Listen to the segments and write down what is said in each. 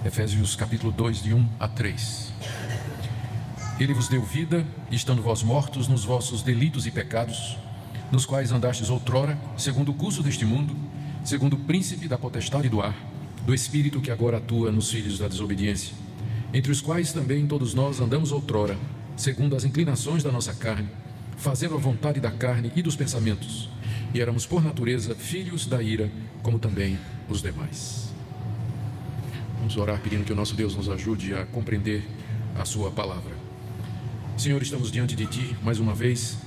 Efésios capítulo 2, de 1 a 3. Ele vos deu vida, estando vós mortos nos vossos delitos e pecados, nos quais andastes outrora, segundo o curso deste mundo, segundo o príncipe da potestade do ar, do espírito que agora atua nos filhos da desobediência, entre os quais também todos nós andamos outrora, segundo as inclinações da nossa carne, fazendo a vontade da carne e dos pensamentos, e éramos por natureza filhos da ira, como também os demais. Vamos orar pedindo que o nosso Deus nos ajude a compreender a sua palavra. Senhor, estamos diante de Ti, mais uma vez,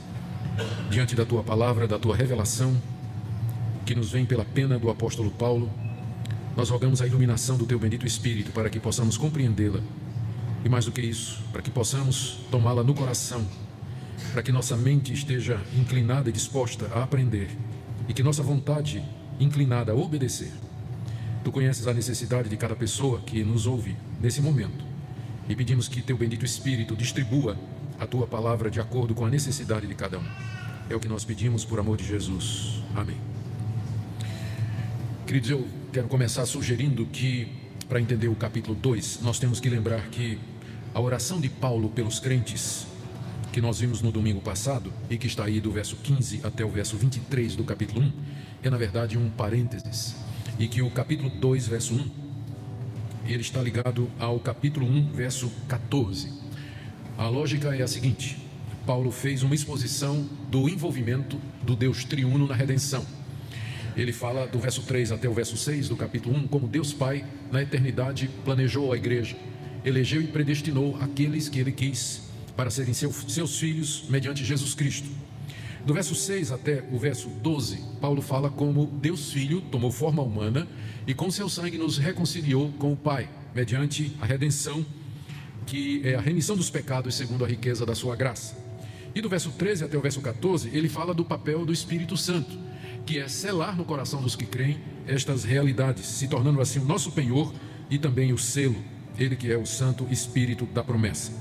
diante da Tua palavra, da Tua revelação, que nos vem pela pena do apóstolo Paulo. Nós rogamos a iluminação do Teu bendito Espírito para que possamos compreendê-la, e mais do que isso, para que possamos tomá-la no coração, para que nossa mente esteja inclinada e disposta a aprender, e que nossa vontade inclinada a obedecer. Tu conheces a necessidade de cada pessoa que nos ouve nesse momento, e pedimos que Teu bendito Espírito distribua a Tua palavra de acordo com a necessidade de cada um. É o que nós pedimos por amor de Jesus. Amém. Queridos, eu quero começar sugerindo que, para entender o capítulo 2, nós temos que lembrar que a oração de Paulo pelos crentes, que nós vimos no domingo passado, e que está aí do verso 15 até o verso 23 do capítulo 1, é na verdade um parênteses, e que o capítulo 2, verso 1, ele está ligado ao capítulo 1, verso 14. A lógica é a seguinte: Paulo fez uma exposição do envolvimento do Deus triuno na redenção. Ele fala do verso 3 até o verso 6 do capítulo 1, como Deus Pai, na eternidade, planejou a igreja, elegeu e predestinou aqueles que Ele quis para serem seus filhos mediante Jesus Cristo. Do verso 6 até o verso 12, Paulo fala como Deus Filho tomou forma humana e com seu sangue nos reconciliou com o Pai, mediante a redenção, que é a remissão dos pecados segundo a riqueza da sua graça. E do verso 13 até o verso 14, ele fala do papel do Espírito Santo, que é selar no coração dos que creem estas realidades, se tornando assim o nosso penhor e também o selo, ele que é o Santo Espírito da promessa.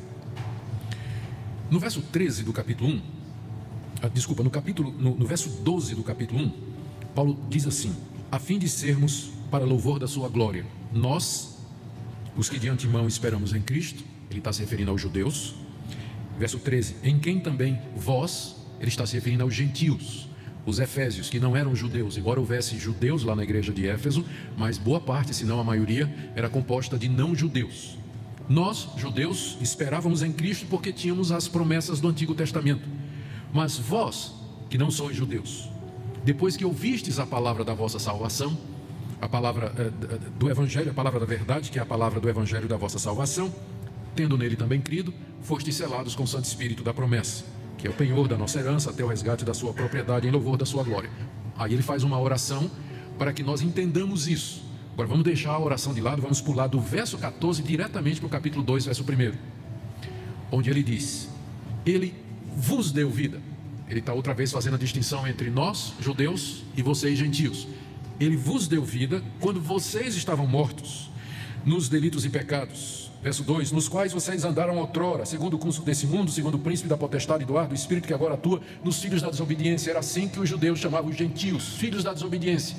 No verso 13 do capítulo 1, no verso 12 do capítulo 1, Paulo diz assim: a fim de sermos para louvor da sua glória, nós, os que de antemão esperamos em Cristo, ele está se referindo aos judeus. Verso 13, em quem também vós, ele está se referindo aos gentios, os efésios, que não eram judeus, embora houvesse judeus lá na igreja de Éfeso, mas boa parte, se não a maioria, era composta de não judeus. Nós, judeus, esperávamos em Cristo porque tínhamos as promessas do Antigo Testamento. Mas vós, que não sois judeus, depois que ouvistes a palavra da vossa salvação, a palavra do Evangelho, a palavra da verdade, que é a palavra do Evangelho da vossa salvação, tendo nele também crido, fostes selados com o Santo Espírito da promessa, que é o penhor da nossa herança até o resgate da sua propriedade em louvor da sua glória. Aí ele faz uma oração para que nós entendamos isso. Agora vamos deixar a oração de lado, vamos pular do verso 14 diretamente para o capítulo 2, verso 1, onde ele diz: ele vos deu vida. Ele está outra vez fazendo a distinção entre nós, judeus, e vocês, gentios. Ele vos deu vida quando vocês estavam mortos nos delitos e pecados. Verso 2, nos quais vocês andaram outrora, segundo o curso desse mundo, segundo o príncipe da potestade do ar, do espírito que agora atua nos filhos da desobediência. Era assim que os judeus chamavam os gentios, filhos da desobediência.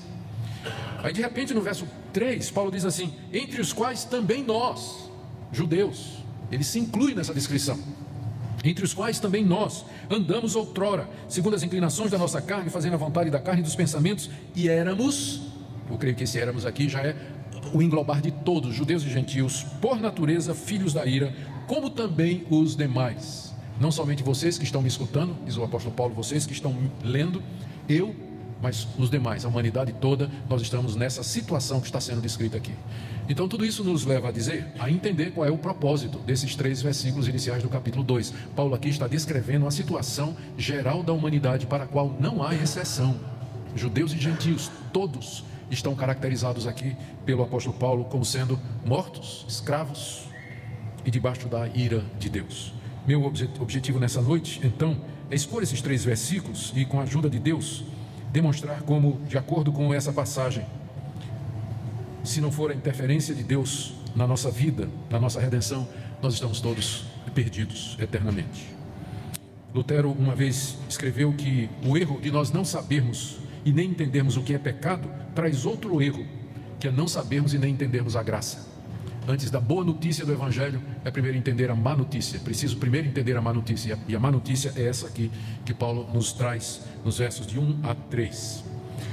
Aí de repente no verso 3, Paulo diz assim: entre os quais também nós, judeus. Ele se inclui nessa descrição. Entre os quais também nós andamos outrora, segundo as inclinações da nossa carne, fazendo a vontade da carne e dos pensamentos, e éramos, eu creio que esse éramos aqui já é o englobar de todos, judeus e gentios, por natureza filhos da ira, como também os demais. Não somente vocês que estão me escutando, diz o apóstolo Paulo, vocês que estão lendo, mas os demais, a humanidade toda, nós estamos nessa situação que está sendo descrita aqui. Então tudo isso nos leva a dizer, a entender qual é o propósito desses 3 versículos iniciais do capítulo 2. Paulo aqui está descrevendo a situação geral da humanidade, para a qual não há exceção. Judeus e gentios, todos estão caracterizados aqui pelo apóstolo Paulo como sendo mortos, escravos e debaixo da ira de Deus. Meu objetivo nessa noite, então, é expor esses 3 versículos e, com a ajuda de Deus, demonstrar como, de acordo com essa passagem, se não for a interferência de Deus na nossa vida, na nossa redenção, nós estamos todos perdidos eternamente. Lutero uma vez escreveu que o erro de nós não sabermos e nem entendermos o que é pecado traz outro erro, que é não sabermos e nem entendermos a graça. Antes da boa notícia do Evangelho, é primeiro entender a má notícia. Preciso primeiro entender a má notícia. E a má notícia é essa aqui que Paulo nos traz nos versos de 1 a 3.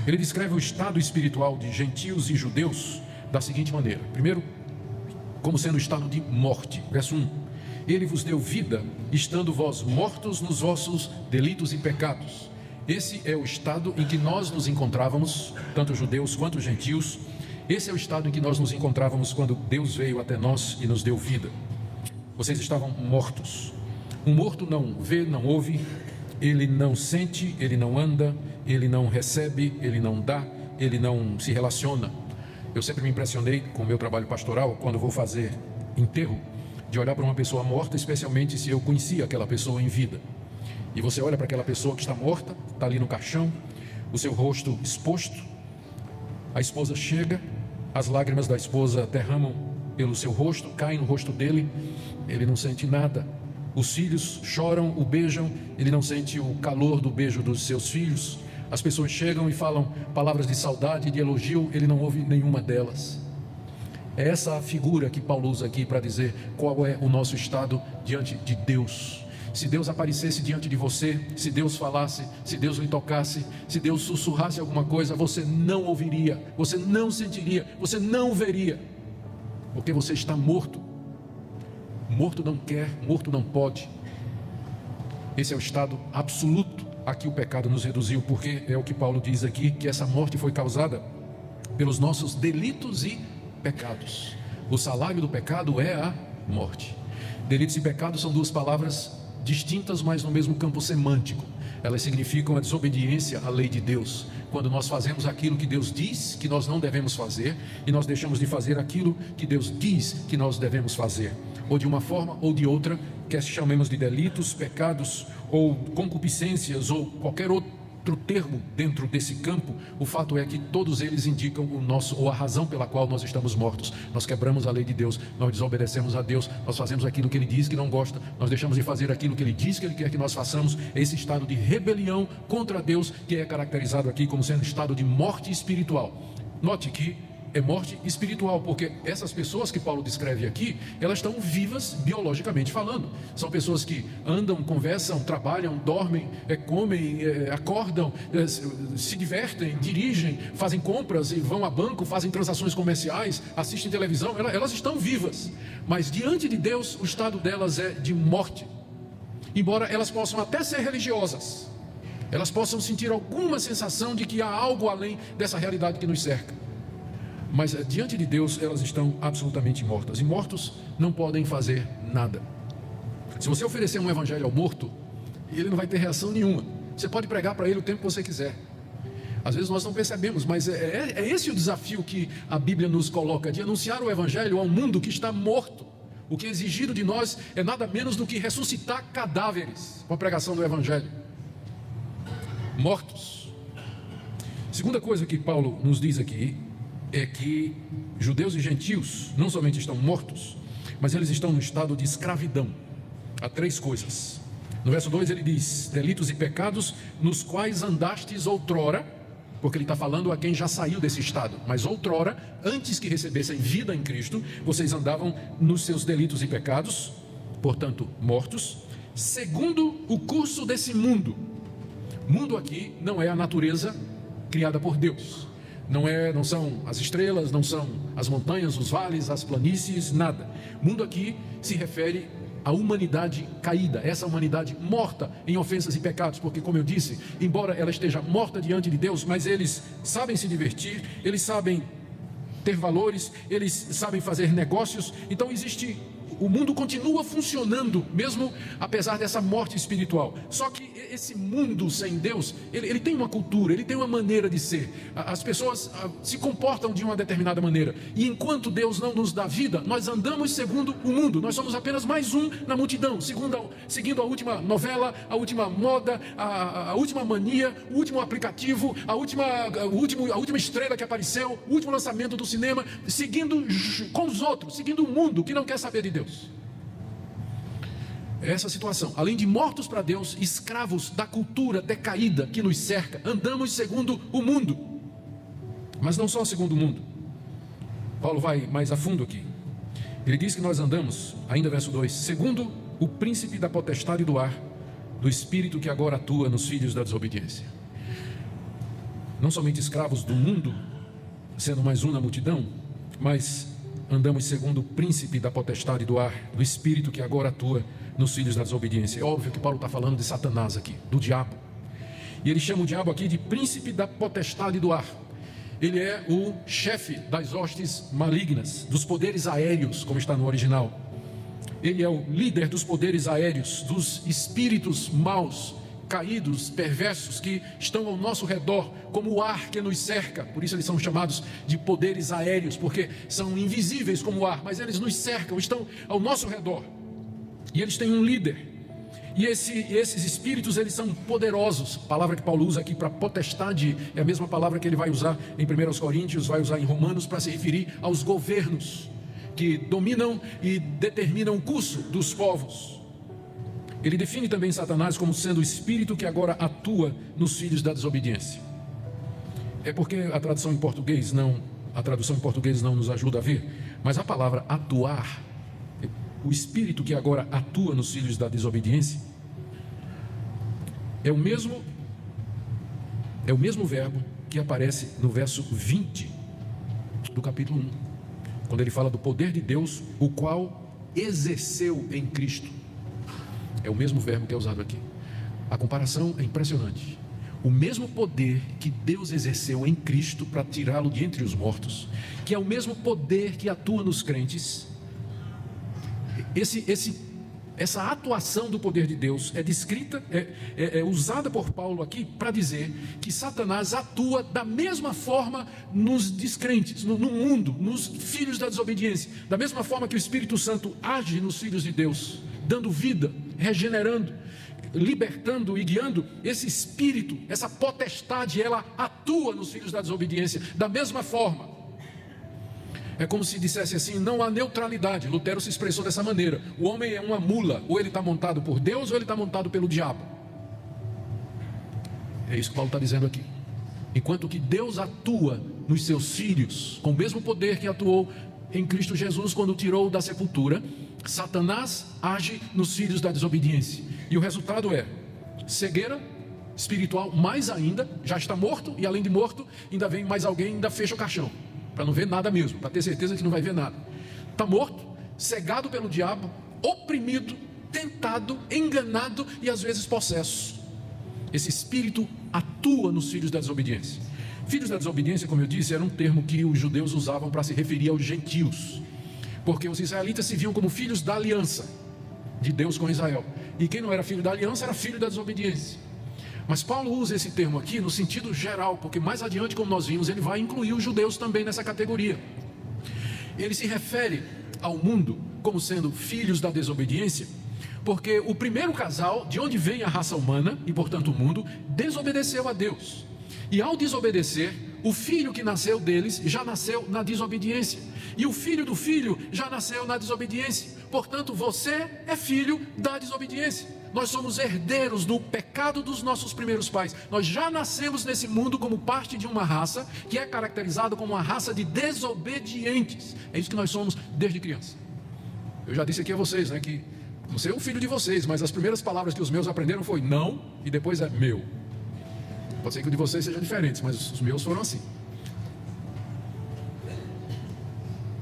Ele descreve o estado espiritual de gentios e judeus da seguinte maneira. Primeiro, como sendo o estado de morte. Verso 1. Ele vos deu vida, estando vós mortos nos vossos delitos e pecados. Esse é o estado em que nós nos encontrávamos, tanto judeus quanto gentios. Esse é o estado em que nós nos encontrávamos quando Deus veio até nós e nos deu vida. Vocês estavam mortos. Um morto não vê, não ouve, ele não sente, ele não anda, ele não recebe, ele não dá, ele não se relaciona. Eu sempre me impressionei com o meu trabalho pastoral, quando vou fazer enterro, de olhar para uma pessoa morta, especialmente se eu conhecia aquela pessoa em vida. E você olha para aquela pessoa que está morta, está ali no caixão, o seu rosto exposto, a esposa chega, as lágrimas da esposa derramam pelo seu rosto, caem no rosto dele, ele não sente nada. Os filhos choram, o beijam, ele não sente o calor do beijo dos seus filhos. As pessoas chegam e falam palavras de saudade, de elogio, ele não ouve nenhuma delas. É essa a figura que Paulo usa aqui para dizer qual é o nosso estado diante de Deus. Se Deus aparecesse diante de você, se Deus falasse, se Deus lhe tocasse, se Deus sussurrasse alguma coisa, você não ouviria, você não sentiria, você não veria, porque você está morto. Morto não quer, morto não pode. Esse é o estado absoluto a que o pecado nos reduziu, porque é o que Paulo diz aqui, que essa morte foi causada pelos nossos delitos e pecados. O salário do pecado é a morte. Delitos e pecados são duas palavras distintas, mas no mesmo campo semântico. Elas significam a desobediência à lei de Deus. Quando nós fazemos aquilo que Deus diz que nós não devemos fazer, e nós deixamos de fazer aquilo que Deus diz que nós devemos fazer, ou de uma forma ou de outra, quer chamemos de delitos, pecados, ou concupiscências, ou qualquer outro termo dentro desse campo, o fato é que todos eles indicam o nosso, ou a razão pela qual nós estamos mortos. Nós quebramos a lei de Deus, nós desobedecemos a Deus, nós fazemos aquilo que Ele diz que não gosta, nós deixamos de fazer aquilo que Ele diz que Ele quer que nós façamos. É esse estado de rebelião contra Deus que é caracterizado aqui como sendo estado de morte espiritual. Note que é morte espiritual, porque essas pessoas que Paulo descreve aqui, elas estão vivas biologicamente falando. São pessoas que andam, conversam, trabalham, dormem, comem, acordam, se divertem, dirigem, fazem compras e vão a banco, fazem transações comerciais, assistem televisão. Elas estão vivas, mas diante de Deus o estado delas é de morte. Embora elas possam até ser religiosas, elas possam sentir alguma sensação de que há algo além dessa realidade que nos cerca, mas diante de Deus elas estão absolutamente mortas. E mortos não podem fazer nada. Se você oferecer um evangelho ao morto, ele não vai ter reação nenhuma. Você pode pregar para ele o tempo que você quiser. Às vezes nós não percebemos, mas é esse o desafio que a Bíblia nos coloca, de anunciar o evangelho a um mundo que está morto. O que é exigido de nós é nada menos do que ressuscitar cadáveres com a pregação do evangelho. Mortos. Segunda coisa que Paulo nos diz aqui é que judeus e gentios não somente estão mortos, mas eles estão no estado de escravidão. Há três coisas. No verso 2 ele diz: delitos e pecados nos quais andastes outrora, porque ele está falando a quem já saiu desse estado. Mas outrora, antes que recebessem vida em Cristo, vocês andavam nos seus delitos e pecados, portanto mortos, segundo o curso desse mundo. Mundo aqui não é a natureza criada por Deus. Não são as estrelas, não são as montanhas, os vales, as planícies, nada. Mundo aqui se refere à humanidade caída, essa humanidade morta em ofensas e pecados, porque, como eu disse, embora ela esteja morta diante de Deus, mas eles sabem se divertir, eles sabem ter valores, eles sabem fazer negócios. Então o mundo continua funcionando, mesmo apesar dessa morte espiritual. Só que esse mundo sem Deus, ele tem uma cultura, ele tem uma maneira de ser. As pessoas se comportam de uma determinada maneira. E enquanto Deus não nos dá vida, nós andamos segundo o mundo. Nós somos apenas mais um na multidão, seguindo a última novela, a última moda, a última mania, o último aplicativo, a última estrela que apareceu, o último lançamento do cinema, seguindo com os outros, seguindo o mundo que não quer saber de Deus. Essa situação, além de mortos para Deus, escravos da cultura decaída que nos cerca, andamos segundo o mundo. Mas não só segundo o mundo. Paulo vai mais a fundo aqui. Ele diz que nós andamos, ainda verso 2, segundo o príncipe da potestade do ar, do espírito que agora atua nos filhos da desobediência. Não somente escravos do mundo, sendo mais um na multidão, mas andamos segundo o príncipe da potestade do ar, do espírito que agora atua nos filhos da desobediência. É óbvio que Paulo está falando de Satanás aqui, do diabo. E ele chama o diabo aqui de príncipe da potestade do ar. Ele é o chefe das hostes malignas, dos poderes aéreos, como está no original. Ele é o líder dos poderes aéreos, dos espíritos maus, caídos, perversos, que estão ao nosso redor, como o ar que nos cerca. Por isso eles são chamados de poderes aéreos, porque são invisíveis como o ar, mas eles nos cercam, estão ao nosso redor. E eles têm um líder. E esses espíritos, eles são poderosos. A palavra que Paulo usa aqui para potestade é a mesma palavra que ele vai usar em 1 Coríntios, vai usar em Romanos, para se referir aos governos que dominam e determinam o curso dos povos. Ele define também Satanás como sendo o espírito que agora atua nos filhos da desobediência. É porque a tradução em português não nos ajuda a ver, mas a palavra atuar, o espírito que agora atua nos filhos da desobediência, é o mesmo verbo que aparece no verso 20 do capítulo 1, quando ele fala do poder de Deus, o qual exerceu em Cristo. É o mesmo verbo que é usado aqui. A comparação é impressionante. O mesmo poder que Deus exerceu em Cristo para tirá-lo de entre os mortos, que é o mesmo poder que atua nos crentes. Essa atuação do poder de Deus é descrita, é usada por Paulo aqui para dizer que Satanás atua da mesma forma nos descrentes, no mundo, nos filhos da desobediência, da mesma forma que o Espírito Santo age nos filhos de Deus, dando vida, regenerando, libertando e guiando. Esse espírito, essa potestade, ela atua nos filhos da desobediência da mesma forma. É como se dissesse assim: não há neutralidade. Lutero se expressou dessa maneira: o homem é uma mula, ou ele está montado por Deus ou ele está montado pelo diabo. É isso que Paulo está dizendo aqui. Enquanto que Deus atua nos seus filhos com o mesmo poder que atuou em Cristo Jesus quando o tirou da sepultura, Satanás age nos filhos da desobediência. E o resultado é cegueira espiritual, mais ainda. Já está morto, e além de morto, ainda vem mais alguém, ainda fecha o caixão para não ver nada mesmo, para ter certeza que não vai ver nada. Está morto, cegado pelo diabo, oprimido, tentado, enganado e às vezes possesso. Esse espírito atua nos filhos da desobediência. Filhos da desobediência, como eu disse, era um termo que os judeus usavam para se referir aos gentios, porque os israelitas se viam como filhos da aliança de Deus com Israel, e quem não era filho da aliança era filho da desobediência. Mas Paulo usa esse termo aqui no sentido geral, porque mais adiante, como nós vimos, ele vai incluir os judeus também nessa categoria. Ele se refere ao mundo como sendo filhos da desobediência, porque o primeiro casal, de onde vem a raça humana, e portanto o mundo, desobedeceu a Deus. E ao desobedecer, o filho que nasceu deles já nasceu na desobediência, e o filho do filho já nasceu na desobediência. Portanto, você é filho da desobediência. Nós somos herdeiros do pecado dos nossos primeiros pais. Nós já nascemos nesse mundo como parte de uma raça que é caracterizada como uma raça de desobedientes. É isso que nós somos desde criança. Eu já disse aqui a vocês, né, que você é o filho de vocês, mas as primeiras palavras que os meus aprenderam foi não, e depois é meu. Pode ser que o de vocês seja diferente, mas os meus foram assim.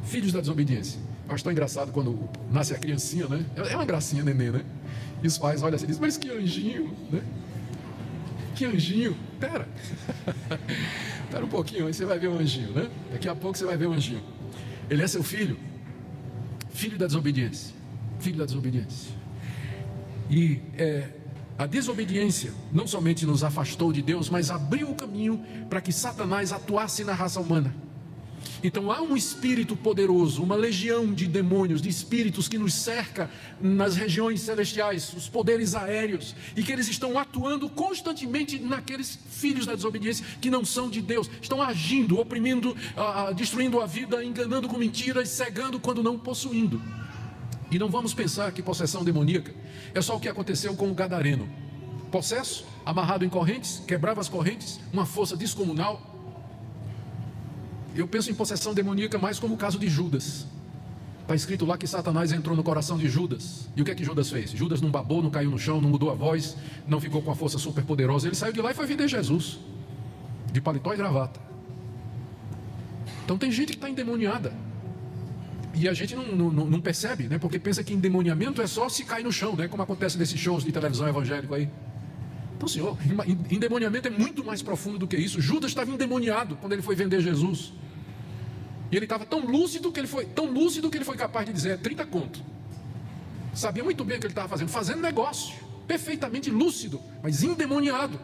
Filhos da desobediência. Eu acho tão engraçado quando nasce a criancinha, né? É uma gracinha, neném, né? E os pais olham assim e dizem: mas que anjinho, né? Que anjinho. Pera um pouquinho, aí você vai ver o anjinho, né? Daqui a pouco você vai ver o anjinho. Ele é seu filho, filho da desobediência. Filho da desobediência. E a desobediência não somente nos afastou de Deus, mas abriu o caminho para que Satanás atuasse na raça humana. Então há um espírito poderoso, uma legião de demônios, de espíritos que nos cerca nas regiões celestiais, os poderes aéreos, e que eles estão atuando constantemente naqueles filhos da desobediência que não são de Deus, estão agindo, oprimindo, destruindo a vida, enganando com mentiras, cegando quando não possuindo. E não vamos pensar que possessão demoníaca é só o que aconteceu com o gadareno. Possesso, amarrado em correntes, quebrava as correntes, uma força descomunal. Eu penso em possessão demoníaca mais como o caso de Judas. Está escrito lá que Satanás entrou no coração de Judas. E o que é que Judas fez? Judas não babou, não caiu no chão, não mudou a voz, não ficou com a força super poderosa. Ele saiu de lá e foi vender Jesus, de paletó e gravata. Então tem gente que está endemoniada. E a gente não percebe, né? Porque pensa que endemoniamento é só se cair no chão, né? Como acontece nesses shows de televisão evangélico aí. Então, senhor, endemoniamento é muito mais profundo do que isso. Judas estava endemoniado quando ele foi vender Jesus. E ele estava tão lúcido que ele foi capaz de dizer 30 conto. Sabia muito bem o que ele estava fazendo negócio, perfeitamente lúcido, mas endemoniado.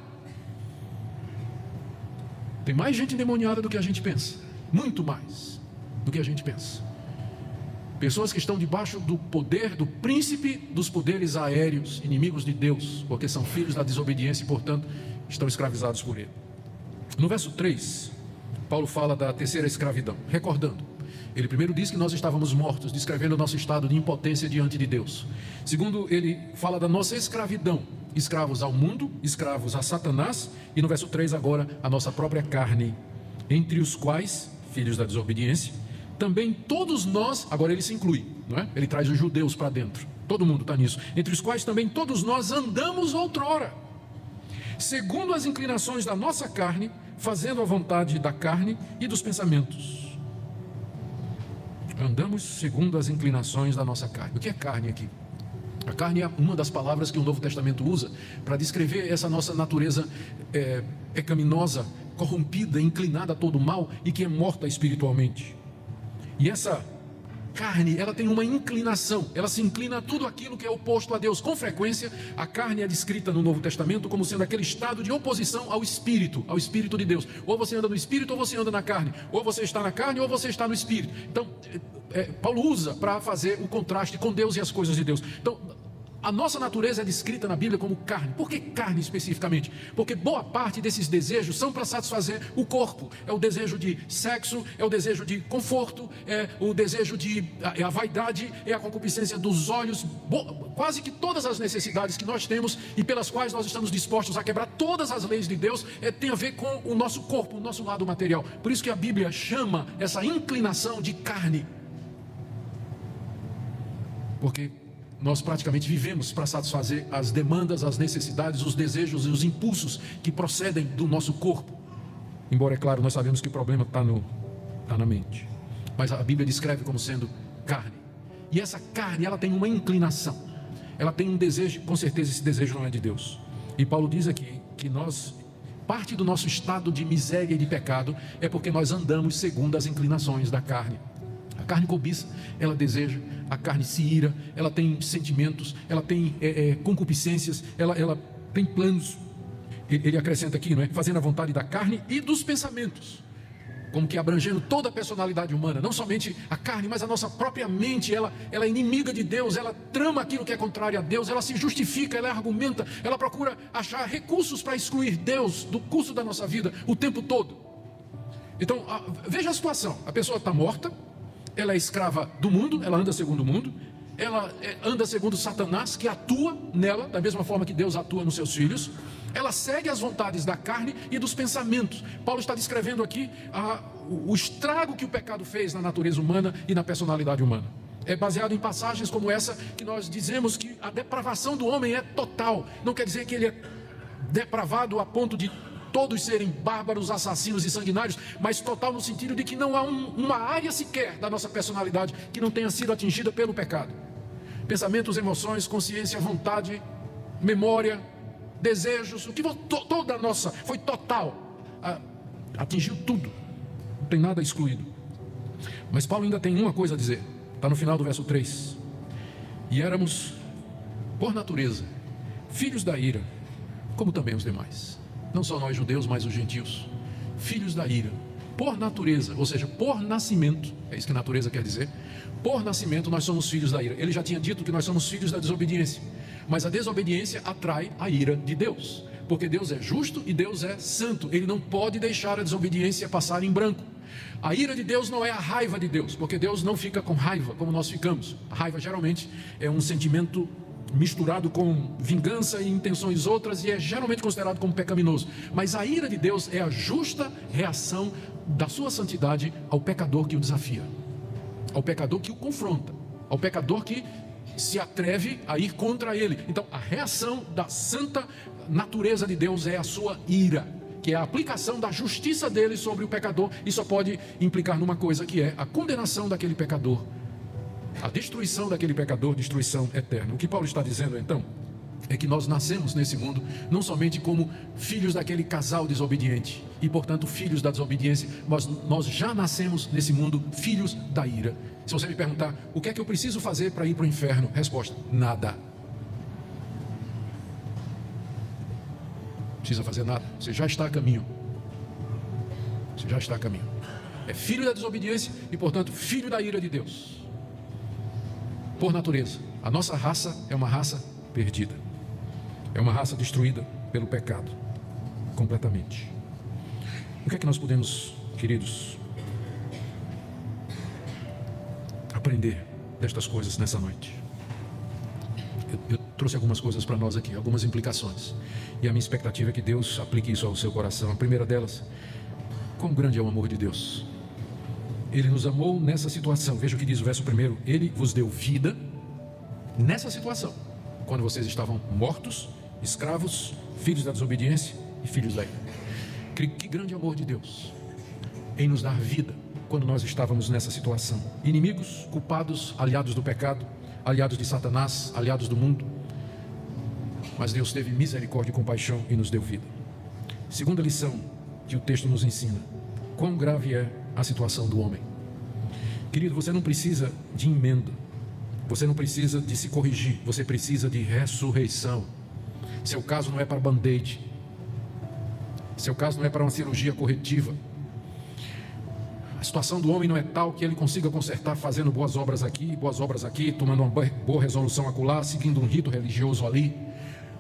Tem mais gente endemoniada do que a gente pensa, muito mais do que a gente pensa. Pessoas que estão debaixo do poder do príncipe dos poderes aéreos, inimigos de Deus, porque são filhos da desobediência e, portanto, estão escravizados por ele. No verso 3, Paulo fala da terceira escravidão, recordando. Ele primeiro diz que nós estávamos mortos, descrevendo o nosso estado de impotência diante de Deus. Segundo, ele fala da nossa escravidão, escravos ao mundo, escravos a Satanás. E no verso 3 agora, a nossa própria carne, entre os quais, filhos da desobediência, também todos nós, agora ele se inclui, não é? Ele traz os judeus para dentro, todo mundo está nisso. Entre os quais também todos nós andamos outrora, segundo as inclinações da nossa carne, fazendo a vontade da carne e dos pensamentos. Andamos segundo as inclinações da nossa carne. O que é carne aqui? A carne é uma das palavras que o Novo Testamento usa para descrever essa nossa natureza pecaminosa, corrompida, inclinada a todo mal e que é morta espiritualmente. E essa carne, ela tem uma inclinação, ela se inclina a tudo aquilo que é oposto a Deus. Com frequência, a carne é descrita no Novo Testamento como sendo aquele estado de oposição ao Espírito de Deus. Ou você anda no Espírito ou você anda na carne. Ou você está na carne ou você está no Espírito. Então, Paulo usa para fazer o contraste com Deus e as coisas de Deus. Então, a nossa natureza é descrita na Bíblia como carne. Por que carne especificamente? Porque boa parte desses desejos são para satisfazer o corpo. É o desejo de sexo, é o desejo de conforto, é o desejo é a vaidade, é a concupiscência dos olhos. Quase que todas as necessidades que nós temos e pelas quais nós estamos dispostos a quebrar todas as leis de Deus tem a ver com o nosso corpo, o nosso lado material. Por isso que a Bíblia chama essa inclinação de carne. Porque nós praticamente vivemos para satisfazer as demandas, as necessidades, os desejos e os impulsos que procedem do nosso corpo. Embora, é claro, nós sabemos que o problema está na mente. Mas a Bíblia descreve como sendo carne. E essa carne, ela tem uma inclinação. Ela tem um desejo, com certeza esse desejo não é de Deus. E Paulo diz aqui que parte do nosso estado de miséria e de pecado é porque nós andamos segundo as inclinações da carne. A carne cobiça, ela deseja, a carne se ira, ela tem sentimentos, ela tem concupiscências, ela tem planos. Ele acrescenta aqui, não é? Fazendo a vontade da carne e dos pensamentos, como que abrangendo toda a personalidade humana, não somente a carne, mas a nossa própria mente. Ela é inimiga de Deus, ela trama aquilo que é contrário a Deus, ela se justifica, ela argumenta, ela procura achar recursos para excluir Deus do curso da nossa vida o tempo todo. Então, veja a situação: a pessoa está morta, ela é escrava do mundo, ela anda segundo o mundo, ela anda segundo Satanás, que atua nela, da mesma forma que Deus atua nos seus filhos. Ela segue as vontades da carne e dos pensamentos. Paulo está descrevendo aqui o estrago que o pecado fez na natureza humana e na personalidade humana. É baseado em passagens como essa que nós dizemos que a depravação do homem é total. Não quer dizer que ele é depravado a ponto de todos serem bárbaros, assassinos e sanguinários, mas total no sentido de que não há uma área sequer da nossa personalidade que não tenha sido atingida pelo pecado. Pensamentos, emoções, consciência, vontade, memória, desejos, o que toda a nossa foi total, atingiu tudo, não tem nada excluído. Mas Paulo ainda tem uma coisa a dizer, está no final do verso 3: e éramos, por natureza, filhos da ira, como também os demais. Não só nós judeus, mas os gentios, filhos da ira, por natureza, ou seja, por nascimento, é isso que natureza quer dizer. Por nascimento nós somos filhos da ira. Ele já tinha dito que nós somos filhos da desobediência, mas a desobediência atrai a ira de Deus, porque Deus é justo e Deus é santo. Ele não pode deixar a desobediência passar em branco. A ira de Deus não é a raiva de Deus, porque Deus não fica com raiva como nós ficamos. A raiva geralmente é um sentimento misturado com vingança e intenções outras, e é geralmente considerado como pecaminoso. Mas a ira de Deus é a justa reação da sua santidade ao pecador que o desafia, ao pecador que o confronta. ao pecador que se atreve a ir contra ele. Então, a reação da santa natureza de Deus é a sua ira, que é a aplicação da justiça dele sobre o pecador, e só pode implicar numa coisa, que é a condenação daquele pecador, a destruição daquele pecador, destruição eterna. O que Paulo está dizendo então é que nós nascemos nesse mundo não somente como filhos daquele casal desobediente e portanto filhos da desobediência, mas nós já nascemos nesse mundo filhos da ira. Se você me perguntar o que é que eu preciso fazer para ir para o inferno, resposta: nada. Não precisa fazer nada, você já está a caminho. Você já está a caminho. É filho da desobediência e portanto filho da ira de Deus. Por natureza, a nossa raça é uma raça perdida. É uma raça destruída pelo pecado, completamente. O que é que nós podemos, queridos, aprender destas coisas nessa noite? Eu trouxe algumas coisas para nós aqui, algumas implicações. E a minha expectativa é que Deus aplique isso ao seu coração. A primeira delas: quão grande é o amor de Deus. Ele nos amou nessa situação. Veja o que diz o verso 1. Ele vos deu vida nessa situação, quando vocês estavam mortos, escravos, filhos da desobediência e filhos da ira. Que grande amor de Deus em nos dar vida quando nós estávamos nessa situação. Inimigos, culpados, aliados do pecado, aliados de Satanás, aliados do mundo. Mas Deus teve misericórdia e compaixão e nos deu vida. Segunda lição que o texto nos ensina: quão grave é a situação do homem. Querido, você não precisa de emenda, você não precisa de se corrigir, você precisa de ressurreição. Seu caso não é para band-aid, seu caso não é para uma cirurgia corretiva. A situação do homem não é tal que ele consiga consertar fazendo boas obras aqui, tomando uma boa resolução acolá, seguindo um rito religioso ali.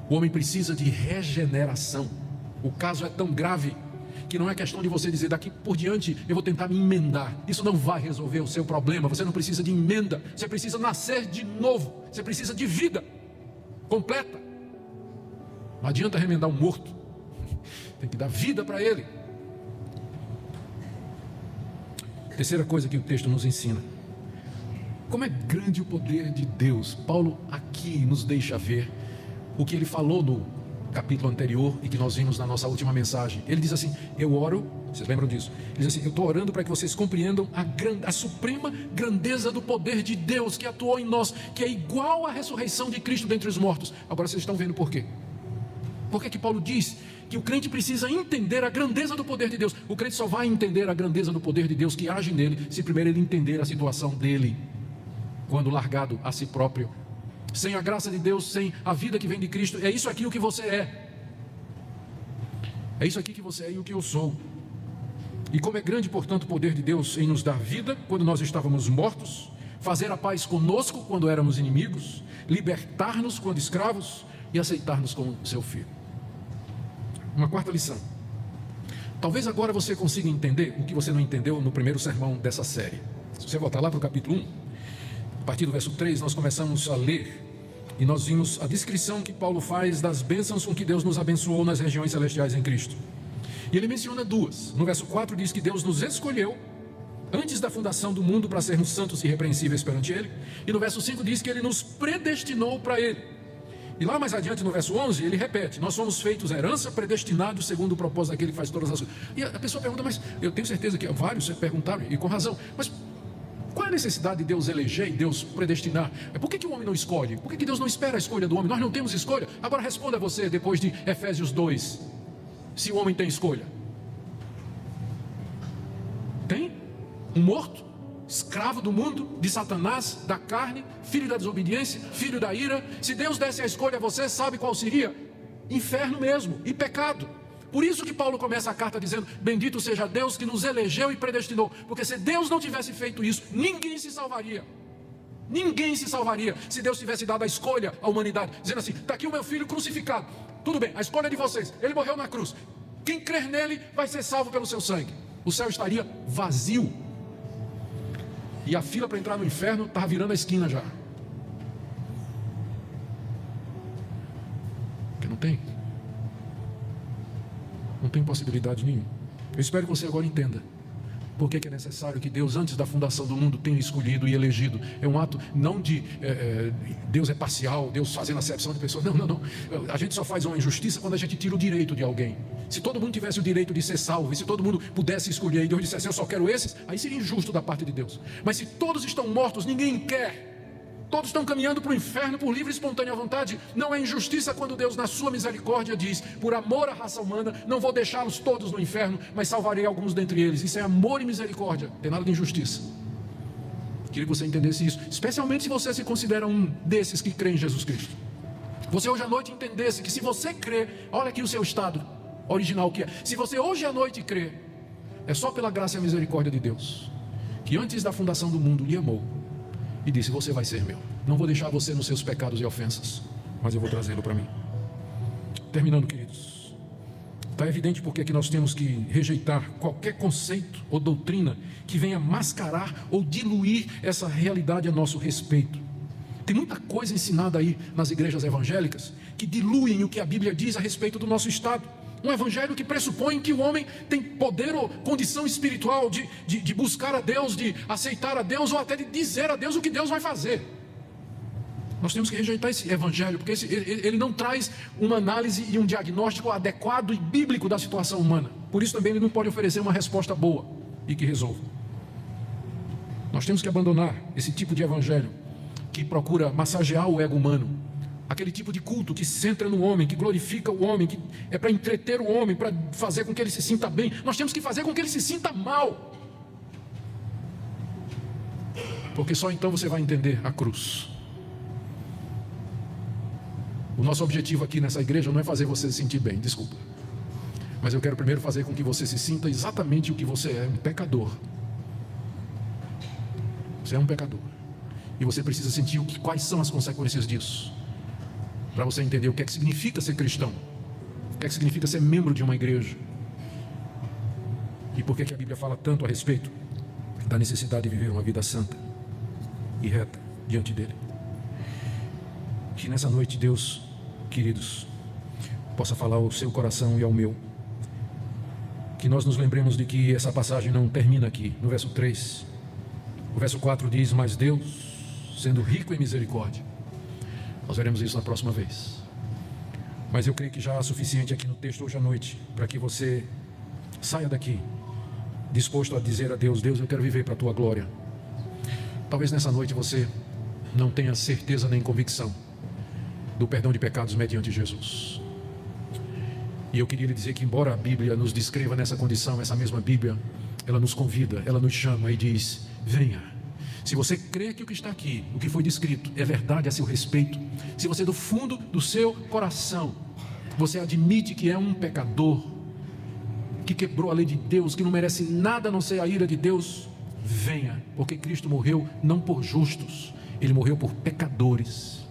O homem precisa de regeneração. O caso é tão grave que não é questão de você dizer: daqui por diante eu vou tentar me emendar. Isso não vai resolver o seu problema. Você não precisa de emenda, você precisa nascer de novo. Você precisa de vida completa. Não adianta remendar um morto, tem que dar vida para ele. Terceira coisa que o texto nos ensina: como é grande o poder de Deus. Paulo aqui nos deixa ver o que ele falou no capítulo anterior e que nós vimos na nossa última mensagem. Ele diz assim: eu oro, vocês lembram disso? Ele diz assim: eu estou orando para que vocês compreendam a suprema grandeza do poder de Deus que atuou em nós, que é igual à ressurreição de Cristo dentre os mortos. Agora vocês estão vendo por quê? Por que Paulo diz que o crente precisa entender a grandeza do poder de Deus? O crente só vai entender a grandeza do poder de Deus que age nele se primeiro ele entender a situação dele, quando largado a si próprio, sem a graça de Deus, sem a vida que vem de Cristo. É isso aqui o que você é. É isso aqui que você é e o que eu sou. E como é grande, portanto, o poder de Deus em nos dar vida quando nós estávamos mortos, fazer a paz conosco quando éramos inimigos, libertar-nos quando escravos e aceitar-nos como seu filho. Uma quarta lição: talvez agora você consiga entender o que você não entendeu no primeiro sermão dessa série. Se você voltar lá para o capítulo 1, a partir do verso 3, nós começamos a ler e nós vimos a descrição que Paulo faz das bênçãos com que Deus nos abençoou nas regiões celestiais em Cristo. E ele menciona duas. No verso 4 diz que Deus nos escolheu antes da fundação do mundo para sermos santos e irrepreensíveis perante Ele. E no verso 5 diz que Ele nos predestinou para Ele. E lá mais adiante no verso 11 ele repete: nós somos feitos herança, predestinados segundo o propósito daquele que faz todas as coisas. E a pessoa pergunta: mas eu tenho certeza que vários perguntaram, e com razão, mas qual é a necessidade de Deus eleger e Deus predestinar? Por que o homem não escolhe? Por que Deus não espera a escolha do homem? Nós não temos escolha. Agora responda você, depois de Efésios 2, se o homem tem escolha. Tem? Um morto, escravo do mundo, de Satanás, da carne, filho da desobediência, filho da ira. Se Deus desse a escolha a você, sabe qual seria? Inferno mesmo, e pecado. Por isso que Paulo começa a carta dizendo: bendito seja Deus que nos elegeu e predestinou. Porque se Deus não tivesse feito isso, ninguém se salvaria. Ninguém se salvaria se Deus tivesse dado a escolha à humanidade, dizendo assim: está aqui o meu filho crucificado, tudo bem, a escolha é de vocês, ele morreu na cruz, quem crer nele vai ser salvo pelo seu sangue. O céu estaria vazio, e a fila para entrar no inferno estava virando a esquina já. Porque não tem possibilidade nenhuma. Eu espero que você agora entenda Por que é necessário que Deus, antes da fundação do mundo, tenha escolhido e elegido? É um ato não de Deus é parcial, Deus fazendo acepção de pessoas. Não. A gente só faz uma injustiça quando a gente tira o direito de alguém. Se todo mundo tivesse o direito de ser salvo, e se todo mundo pudesse escolher, e Deus dissesse, eu só quero esses, aí seria injusto da parte de Deus. Mas se todos estão mortos, ninguém quer. Todos estão caminhando para o inferno por livre e espontânea vontade. Não é injustiça quando Deus, na sua misericórdia, diz: por amor à raça humana, não vou deixá-los todos no inferno, mas salvarei alguns dentre eles. Isso é amor e misericórdia, não tem nada de injustiça. Queria que você entendesse isso, especialmente se você se considera um desses que crê em Jesus Cristo. Você hoje à noite entendesse que se você crê, olha aqui o seu estado original que é. Se você hoje à noite crê, é só pela graça e a misericórdia de Deus, que antes da fundação do mundo lhe amou e disse: você vai ser meu. Não vou deixar você nos seus pecados e ofensas, mas eu vou trazê-lo para mim. Terminando, queridos, está evidente porque que nós temos que rejeitar qualquer conceito ou doutrina que venha mascarar ou diluir essa realidade a nosso respeito. Tem muita coisa ensinada aí nas igrejas evangélicas que diluem o que a Bíblia diz a respeito do nosso estado. Um evangelho que pressupõe que o homem tem poder ou condição espiritual de buscar a Deus, de aceitar a Deus, ou até de dizer a Deus o que Deus vai fazer. Nós temos que rejeitar esse evangelho, porque ele não traz uma análise e um diagnóstico adequado e bíblico da situação humana. Por isso também ele não pode oferecer uma resposta boa e que resolva. Nós temos que abandonar esse tipo de evangelho que procura massagear o ego humano. Aquele tipo de culto que se centra no homem, que glorifica o homem, que é para entreter o homem, para fazer com que ele se sinta bem. Nós temos que fazer com que ele se sinta mal. Porque só então você vai entender a cruz. O nosso objetivo aqui nessa igreja não é fazer você se sentir bem, desculpa. Mas eu quero primeiro fazer com que você se sinta exatamente o que você é, um pecador. Você é um pecador. E você precisa sentir quais são as consequências disso. Para você entender o que é que significa ser cristão, o que é que significa ser membro de uma igreja, e por que a Bíblia fala tanto a respeito da necessidade de viver uma vida santa e reta diante dele. Que nessa noite Deus, queridos, possa falar ao seu coração e ao meu, que nós nos lembremos de que essa passagem não termina aqui, no verso 3, o verso 4 diz: mas Deus, sendo rico em misericórdia. Nós veremos isso na próxima vez. Mas eu creio que já há suficiente aqui no texto hoje à noite para que você saia daqui disposto a dizer a Deus: Deus, eu quero viver para a tua glória. Talvez nessa noite você não tenha certeza nem convicção do perdão de pecados mediante Jesus. E eu queria lhe dizer que, embora a Bíblia nos descreva nessa condição, essa mesma Bíblia, ela nos convida, ela nos chama e diz: venha. Se você crê que o que está aqui, o que foi descrito, é verdade a seu respeito, se você do fundo do seu coração, você admite que é um pecador, que quebrou a lei de Deus, que não merece nada a não ser a ira de Deus, venha, porque Cristo morreu não por justos, Ele morreu por pecadores.